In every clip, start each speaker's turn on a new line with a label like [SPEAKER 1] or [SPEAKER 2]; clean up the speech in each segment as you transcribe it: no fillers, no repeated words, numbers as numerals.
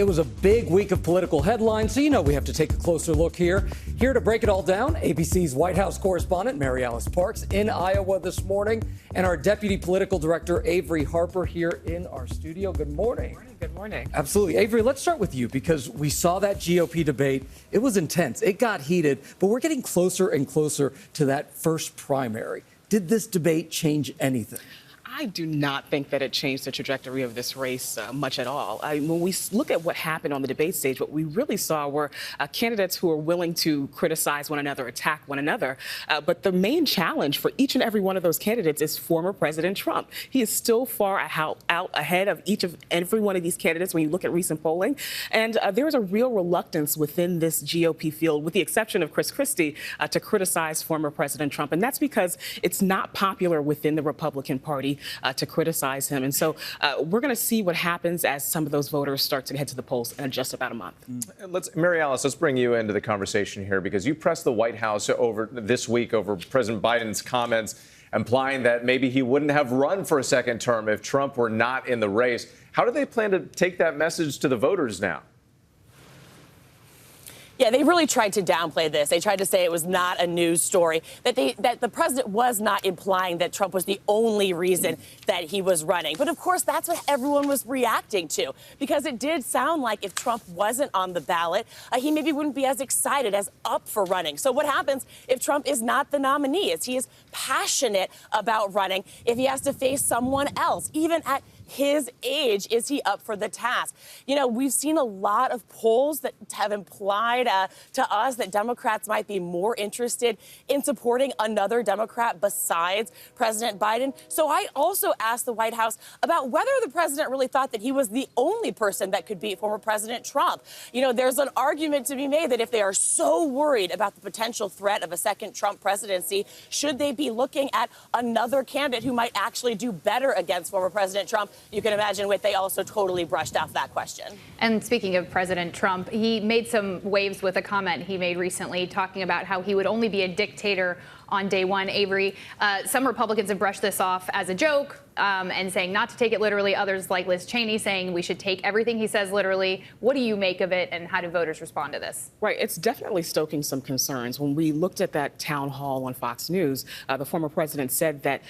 [SPEAKER 1] It was a big week of political headlines, so you know we have to take a closer look here. Here to break it all down, ABC's White House correspondent, Maryalice Parks, in Iowa this morning, and our deputy political director, Averi Harper, here in our studio. Good morning.
[SPEAKER 2] Good morning.
[SPEAKER 1] Absolutely. Averi, let's start with you because we saw that GOP debate. It was intense. It got heated, but we're getting closer and closer to that first primary. Did this debate change anything?
[SPEAKER 2] I do not think that it changed the trajectory of this race much at all. When we look at what happened on the debate stage, what we really saw were candidates who are willing to criticize one another, attack one another. But the main challenge for each and every one of those candidates is former President Trump. He is still far out ahead of every one of these candidates when you look at recent polling. And there is a real reluctance within this GOP field, with the exception of Chris Christie, to criticize former President Trump. And that's because it's not popular within the Republican Party to criticize him. And so we're going to see what happens as some of those voters start to head to the polls in just about a month.
[SPEAKER 3] Maryalice, let's bring you into the conversation here because you pressed the White House over this week over President Biden's comments implying that maybe he wouldn't have run for a second term if Trump were not in the race. How do they plan to take that message to the voters now?
[SPEAKER 4] Yeah, they really tried to downplay this. They tried to say it was not a news story, that the president was not implying that Trump was the only reason that he was running. But of course, that's what everyone was reacting to, because it did sound like if Trump wasn't on the ballot, he maybe wouldn't be as excited, as up for running. So what happens if Trump is not the nominee? Is he is passionate about running if he has to face someone else, even at his age? Is he up for the task? You know, we've seen a lot of polls that have implied to us that Democrats might be more interested in supporting another Democrat besides President Biden. So I also asked the White House about whether the president really thought that he was the only person that could beat former President Trump. You know, there's an argument to be made that if they are so worried about the potential threat of a second Trump presidency, should they be looking at another candidate who might actually do better against former President Trump? You can imagine they also totally brushed off that question.
[SPEAKER 5] And speaking of President Trump, he made some waves with a comment he made recently talking about how he would only be a dictator on day one. Averi, some Republicans have brushed this off as a joke and saying not to take it literally. Others, like Liz Cheney, saying we should take everything he says literally. What do you make of it, and how do voters respond to this?
[SPEAKER 2] Right. It's definitely stoking some concerns. When we looked at that town hall on Fox News, the former president said that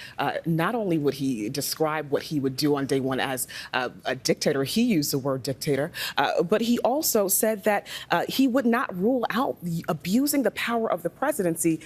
[SPEAKER 2] not only would he describe what he would do on day one as a dictator, he used the word dictator, but he also said that he would not rule out abusing the power of the presidency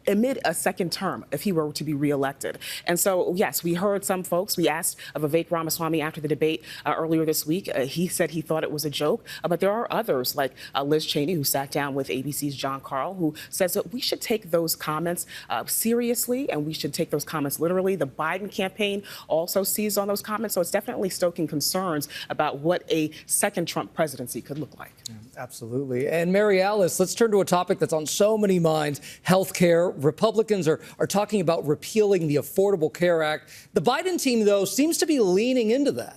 [SPEAKER 2] amid a second term if he were to be reelected. And so, yes, we heard some folks. We asked of Vivek Ramaswamy after the debate earlier this week. He said he thought it was a joke, but there are others like Liz Cheney, who sat down with ABC's John Carl, who says that we should take those comments seriously and we should take those comments literally. The Biden campaign also seized on those comments, so it's definitely stoking concerns about what a second Trump presidency could look like.
[SPEAKER 1] Absolutely. And Maryalice, let's turn to a topic that's on so many minds, health care. Republicans are talking about repealing the Affordable Care Act. The Biden team, though, seems to be leaning into that.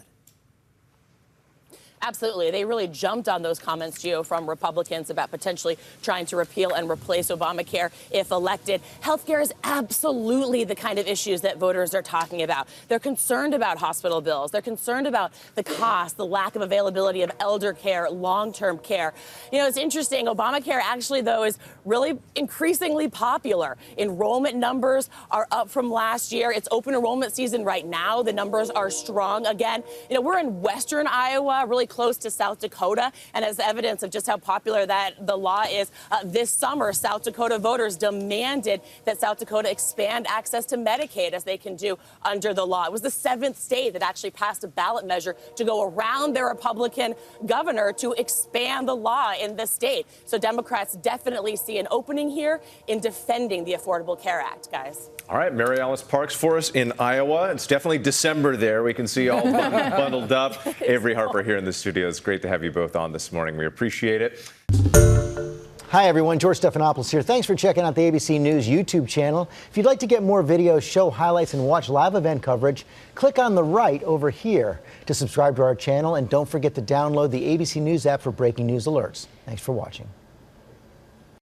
[SPEAKER 4] Absolutely. They really jumped on those comments, Gio, from Republicans about potentially trying to repeal and replace Obamacare if elected. Healthcare is absolutely the kind of issues that voters are talking about. They're concerned about hospital bills. They're concerned about the cost, the lack of availability of elder care, long-term care. You know, it's interesting. Obamacare actually, though, is really increasingly popular. Enrollment numbers are up from last year. It's open enrollment season right now. The numbers are strong again. You know, we're in western Iowa, really close to South Dakota, and as evidence of just how popular that the law is, this summer, South Dakota voters demanded that South Dakota expand access to Medicaid as they can do under the law. It was the 7th state that actually passed a ballot measure to go around their Republican governor to expand the law in the state. So Democrats definitely see an opening here in defending the Affordable Care Act, guys.
[SPEAKER 3] All right, Maryalice Parks for us in Iowa. It's definitely December there. We can see all bundled up. Averi Harper here in the studio. It's great to have you both on this morning. We appreciate it.
[SPEAKER 6] Hi, everyone. George Stephanopoulos here. Thanks for checking out the ABC News YouTube channel. If you'd like to get more videos, show highlights, and watch live event coverage, click on the right over here to subscribe to our channel. And don't forget to download the ABC News app for breaking news alerts. Thanks for watching.